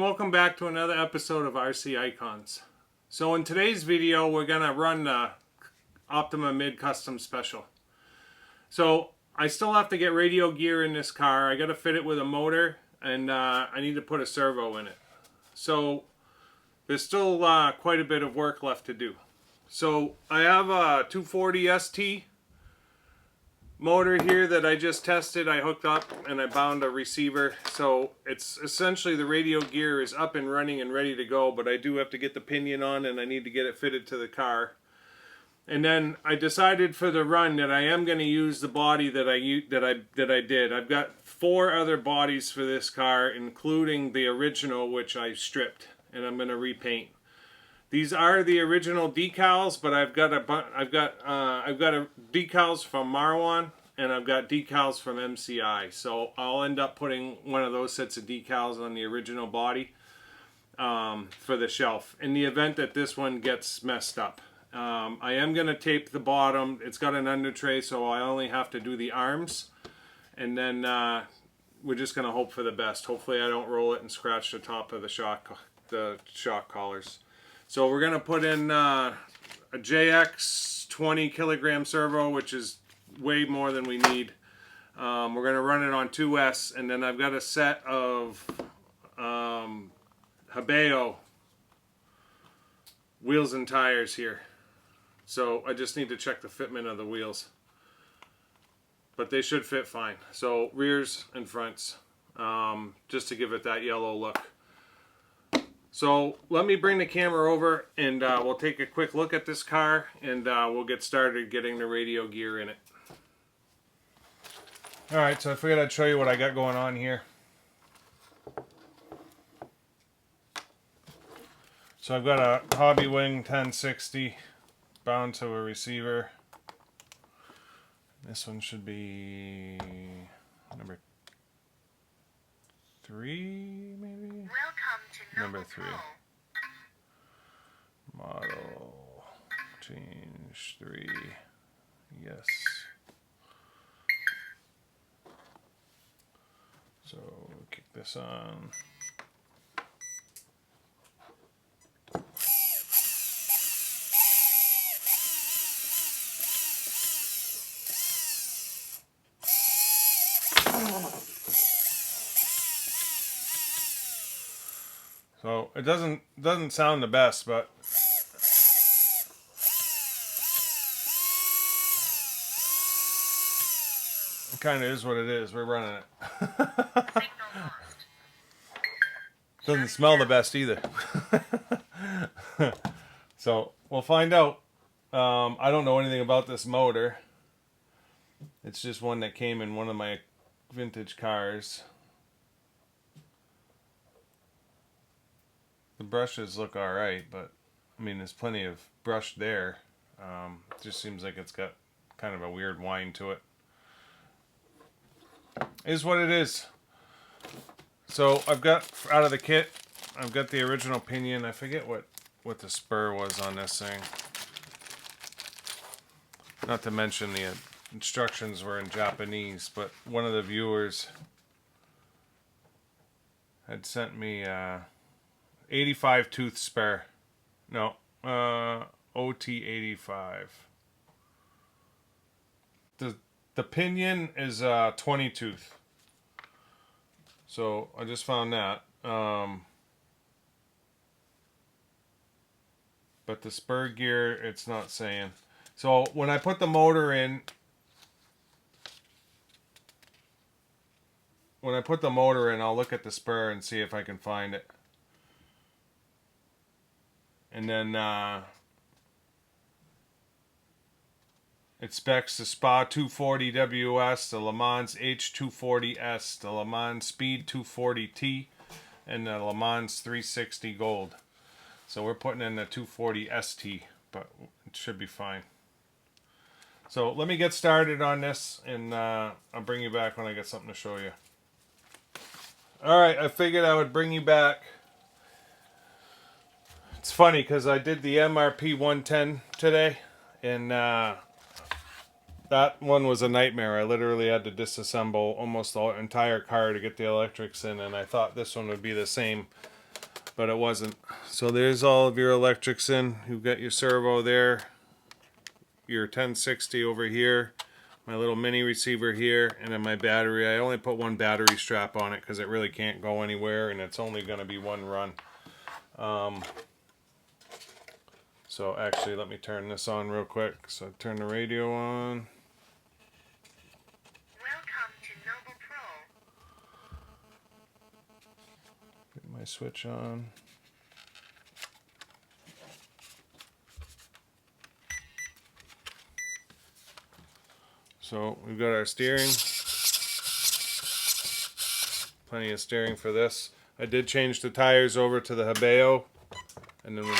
welcome back to another episode of RC Icons. So in today's video we're going to run the Optima Mid Custom Special. So I still have to get radio gear in this car. I got to fit it with a motor and I need to put a servo in it. So there's still quite a bit of work left to do. So I have a 240 ST motor here that I just tested. I hooked up and I bound a receiver, so it's essentially the radio gear is up and running and ready to go, but I do have to get the pinion on and I need to get it fitted to the car. And then I decided for the run that I am going to use the body that I did. I've got 4 other bodies for this car, including the original, which I stripped and I'm going to repaint. These are the original decals, but I've got decals from Marwan and I've got decals from MCI. So I'll end up putting one of those sets of decals on the original body for the shelf in the event that this one gets messed up. I am going to tape the bottom. It's got an under tray, so I only have to do the arms, and then we're just going to hope for the best. Hopefully I don't roll it and scratch the top of the shock collars. So we're going to put in a JX 20 kilogram servo, which is way more than we need. We're going to run it on 2S, and then I've got a set of Habeo wheels and tires here. So I just need to check the fitment of the wheels. But they should fit fine. So rears and fronts, just to give it that yellow look. So let me bring the camera over and we'll take a quick look at this car and we'll get started getting the radio gear in it. Alright, so I figured I'd show you what I got going on here. So I've got a Hobby Wing 1060 bound to a receiver. This one should be number 3, maybe? Welcome to Number 3. Pro. Model. Change 3. Yes. So, kick this on. So it doesn't sound the best, but it kind of is what it is. We're running it. Doesn't smell the best either. So we'll find out. I don't know anything about this motor. It's just one that came in one of my vintage cars. The brushes look alright, but I mean there's plenty of brush there. It just seems like it's got kind of a weird whine to it. It is what it is. So I've got, out of the kit, I've got the original pinion. I forget what the spur was on this thing. Not to mention the instructions were in Japanese, but one of the viewers had sent me 85 tooth spare. No, OT85. The pinion is 20 tooth. So I just found that. But the spur gear, it's not saying. So when I put the motor in, I'll look at the spur and see if I can find it. And then it specs the Spa 240 WS, the Le Mans H240S, the Le Mans Speed 240T, and the Le Mans 360 Gold. So we're putting in the 240 ST, but it should be fine. So let me get started on this, and I'll bring you back when I get something to show you. Alright, I figured I would bring you back. It's funny because I did the MRP 110 today, and that one was a nightmare. I literally had to disassemble almost the entire car to get the electrics in, and I thought this one would be the same. but it wasn't. So there's all of your electrics in. You've got your servo there, your 1060 over here, my little mini receiver here, and then my battery. I only put one battery strap on it because it really can't go anywhere, and it's only going to be one run. So actually, let me turn this on real quick. So turn the radio on. Welcome to Noble Pro. Get my switch on. So we've got our steering. Plenty of steering for this. I did change the tires over to the Habeo, and then we...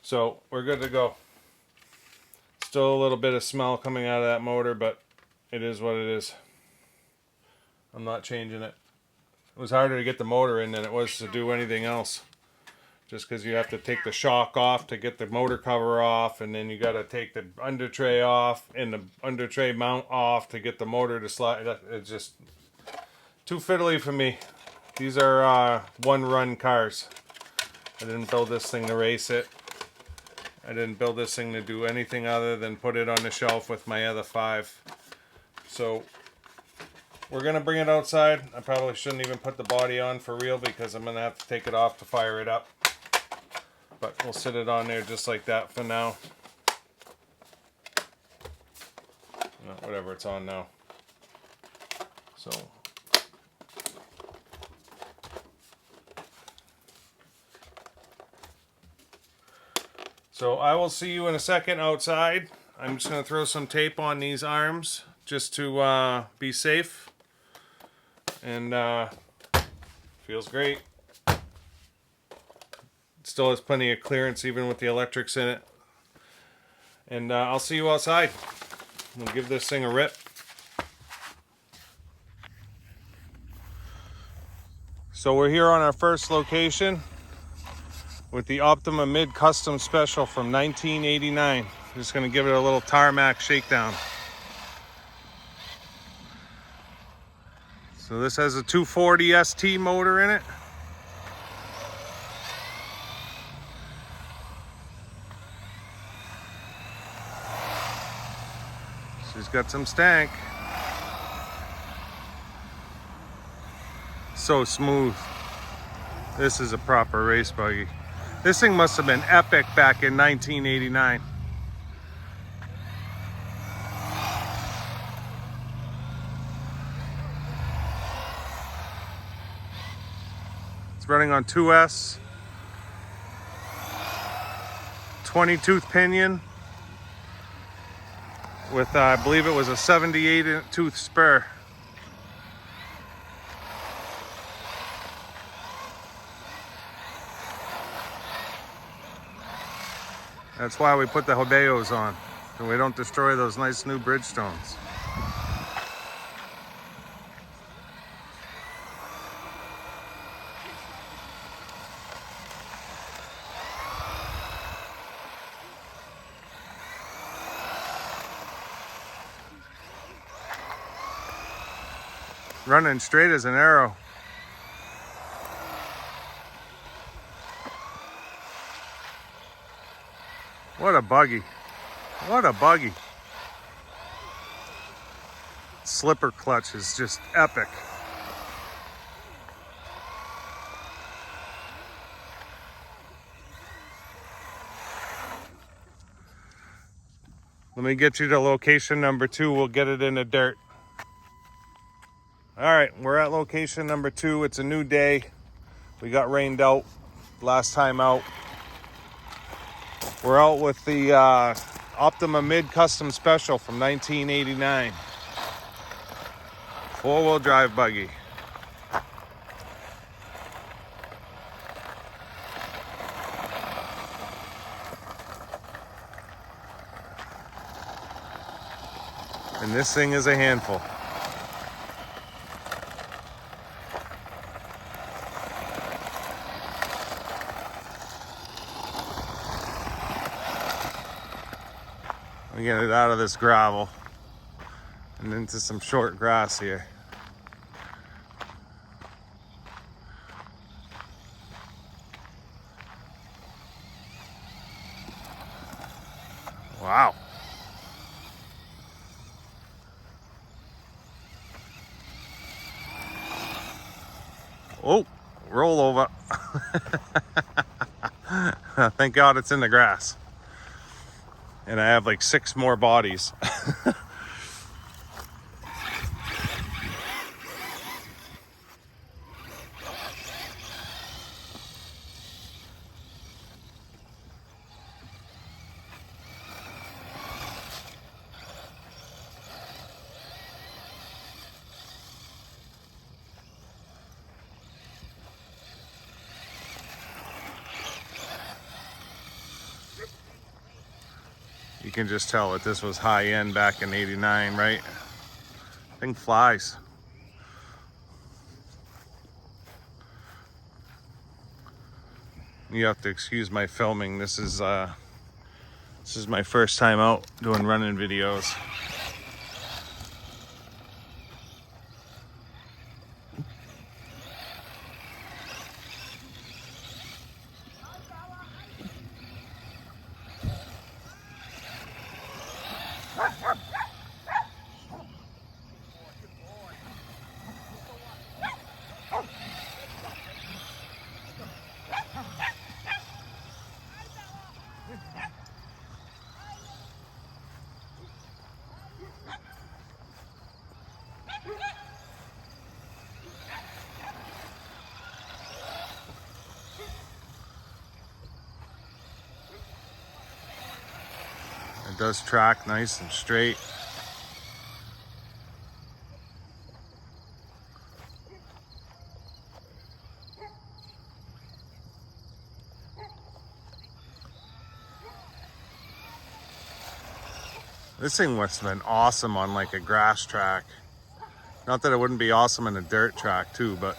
So we're good to go. Still a little bit of smell coming out of that motor, but it is what it is. I'm not changing it. It was harder to get the motor in than it was to do anything else. Just because you have to take the shock off to get the motor cover off, and then you got to take the under tray off and the under tray mount off to get the motor to slide. It's just too fiddly for me. These are one-run cars. I didn't build this thing to race it. I didn't build this thing to do anything other than put it on the shelf with my other 5. So we're going to bring it outside. I probably shouldn't even put the body on for real because I'm going to have to take it off to fire it up. But we'll sit it on there just like that for now. Whatever, it's on now. So I will see you in a second outside. I'm just going to throw some tape on these arms just to be safe. And feels great. Still has plenty of clearance even with the electrics in it. And I'll see you outside. We'll give this thing a rip. So we're here on our first location with the Optima Mid Custom Special from 1989. Just going to give it a little tarmac shakedown. So this has a 240 ST motor in it. She's got some stank. So smooth. This is a proper race buggy. This thing must have been epic back in 1989. It's running on 2S, 20 tooth pinion with I believe it was a 78 tooth spur. That's why we put the Habeos on, so we don't destroy those nice new Bridgestones. Running straight as an arrow. What a buggy. What a buggy. Slipper clutch is just epic. Let me get you to location number 2. We'll get it in the dirt. All right, we're at location number 2. It's a new day. We got rained out last time out. We're out with the Optima Mid Custom Special from 1989. 4-wheel drive buggy. And this thing is a handful. Let me get it out of this gravel. and into some short grass here. Wow. Oh, roll over. Thank God it's in the grass. And I have like 6 more bodies. You can just tell that this was high end back in '89, right? Thing flies. You have to excuse my filming. This is my first time out doing running videos. It does track nice and straight. This thing must have been awesome on like a grass track. Not that it wouldn't be awesome in a dirt track too, but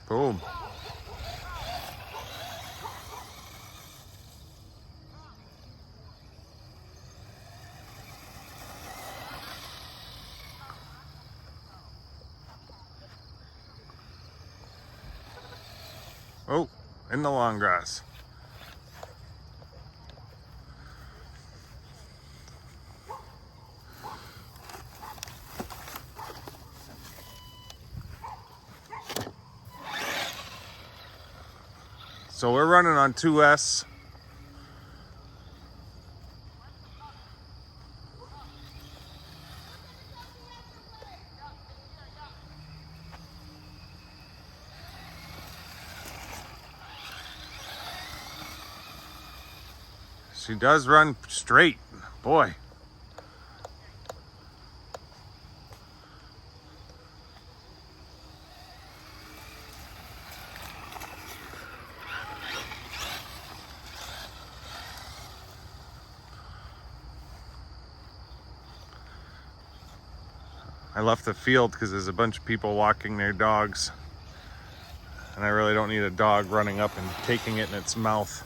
boom. Oh, in the long grass. So we're running on 2S. She does run straight, boy. I left the field because there's a bunch of people walking their dogs. And I really don't need a dog running up and taking it in its mouth.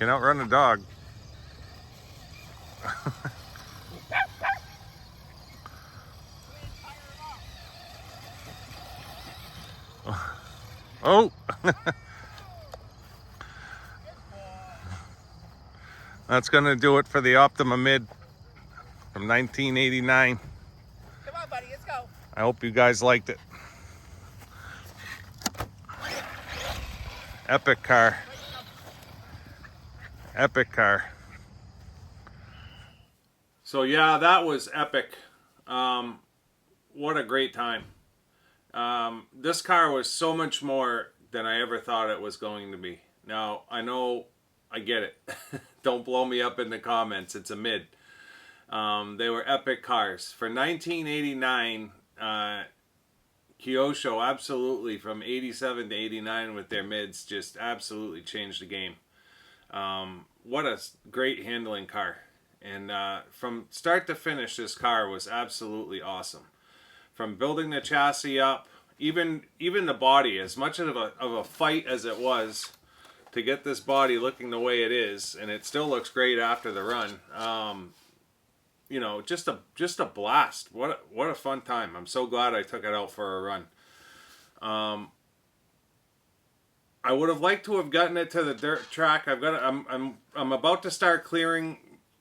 can outrun a dog. Oh! That's going to do it for the Optima Mid from 1989. Come on, buddy, let's go. I hope you guys liked it. Epic car. Epic car. So yeah, that was epic. What a great time. This car was so much more than I ever thought it was going to be. Now, I know, I get it. Don't blow me up in the comments. It's a mid. They were epic cars. For 1989, Kyosho absolutely, from 87 to 89 with their mids, just absolutely changed the game. What a great handling car. And from start to finish, this car was absolutely awesome. From building the chassis up, even the body, as much of a fight as it was to get this body looking the way it is, and it still looks great after the run. You know, just a blast. What a fun time. I'm so glad I took it out for a run. I would have liked to have gotten it to the dirt track. I'm about to start clearing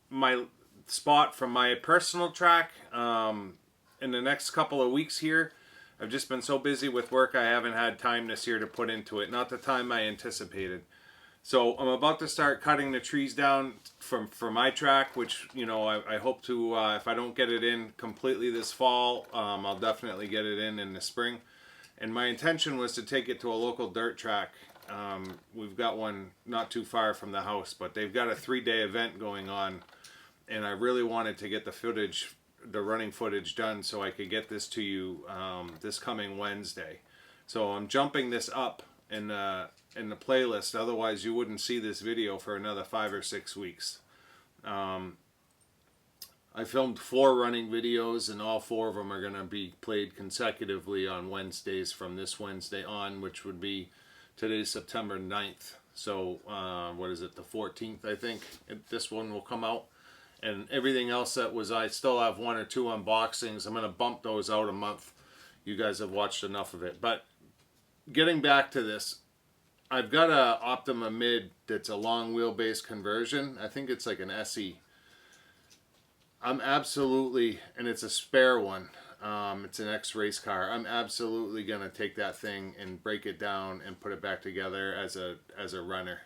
my spot from my personal track in the next couple of weeks here. I've just been so busy with work, I haven't had time this year to put into it. Not the time I anticipated. So I'm about to start cutting the trees down for my track, which, you know, I hope to, if I don't get it in completely this fall, I'll definitely get it in the spring. And my intention was to take it to a local dirt track. We've got one not too far from the house, but they've got a 3-day event going on, and I really wanted to get the footage, the running footage done so I could get this to you this coming Wednesday. So I'm jumping this up in the playlist, otherwise you wouldn't see this video for another 5 or 6 weeks. I filmed 4 running videos, and all 4 of them are going to be played consecutively on Wednesdays from this Wednesday on, which would be today's September 9th. So what is it, the 14th, I think this one will come out. And everything else that was, I still have 1 or 2 unboxings. I'm going to bump those out a month. You guys have watched enough of it. But getting back to this, I've got a Optima Mid that's a long wheelbase conversion. I think it's like an SE. I'm absolutely, and it's a spare one. It's an X-Race car. I'm absolutely going to take that thing and break it down and put it back together as a runner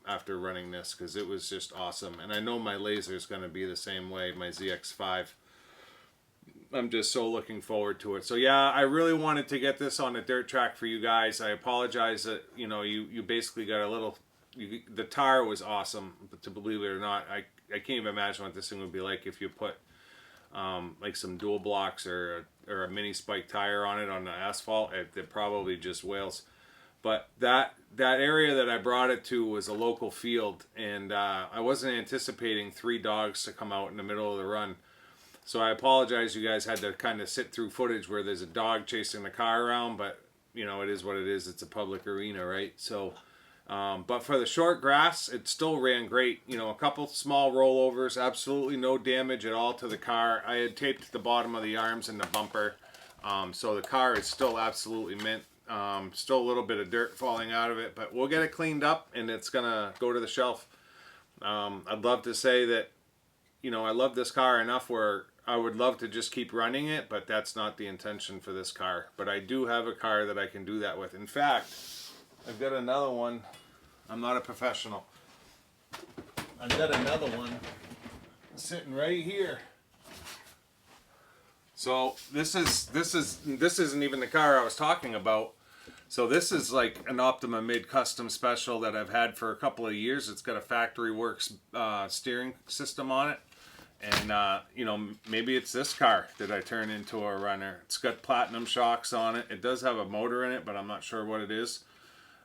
after running this, because it was just awesome. And I know my laser is going to be the same way, my ZX5. I'm just so looking forward to it. So yeah, I really wanted to get this on a dirt track for you guys. I apologize that, you know, you basically got a little, the tire was awesome, but to believe it or not, I can't even imagine what this thing would be like if you put like some dual blocks or a mini spike tire on it on the asphalt. It probably just wails. But that area that I brought it to was a local field, and I wasn't anticipating 3 dogs to come out in the middle of the run. So I apologize, you guys had to kind of sit through footage where there's a dog chasing the car around, but you know, it is what it is. It's a public arena, right? So, but for the short grass, it still ran great. You know, a couple small rollovers, absolutely no damage at all to the car. I had taped the bottom of the arms and the bumper, so the car is still absolutely mint. Still a little bit of dirt falling out of it, but we'll get it cleaned up and it's gonna go to the shelf. I'd love to say that, you know, I love this car enough where I would love to just keep running it, but that's not the intention for this car. But I do have a car that I can do that with. In fact, I've got another one. I'm not a professional. I've got another one sitting right here. So this isn't even the car I was talking about. So this is like an Optima Mid custom special that I've had for a couple of years. It's got a factory works steering system on it. And, you know, maybe it's this car that I turn into a runner. It's got platinum shocks on it. It does have a motor in it, but I'm not sure what it is.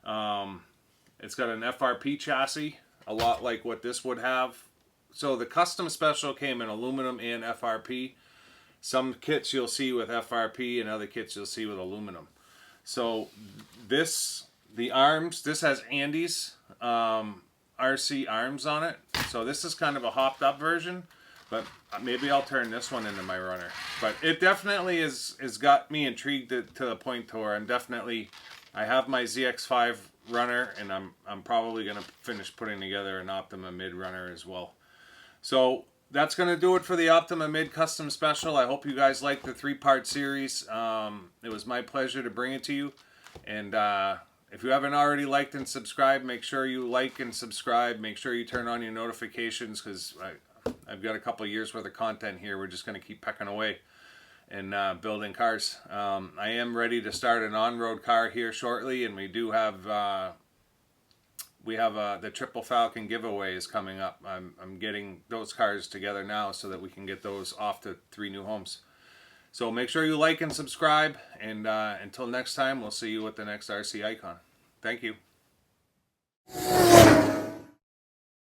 It's got an FRP chassis, a lot like what this would have. So the custom special came in aluminum and FRP. Some kits you'll see with FRP and other kits you'll see with aluminum. So this, the arms, this has Andes. RC arms on it. So this is kind of a hopped up version, but maybe I'll turn this one into my runner. But it definitely is got me intrigued to the point to where I have my ZX5 runner, and I'm probably gonna finish putting together an Optima mid runner as well. So that's gonna do it for the Optima mid custom special. I hope you guys liked the 3-part series. It was my pleasure to bring it to you, and if you haven't already liked and subscribed, make sure you like and subscribe. Make sure you turn on your notifications, because I've got a couple of years worth of content here. We're just going to keep pecking away and building cars. I am ready to start an on-road car here shortly, and we do have the Triple Falcon giveaway is coming up. I'm getting those cars together now so that we can get those off to 3 new homes. So make sure you like and subscribe, and until next time, we'll see you at the next RC Icon. Thank you.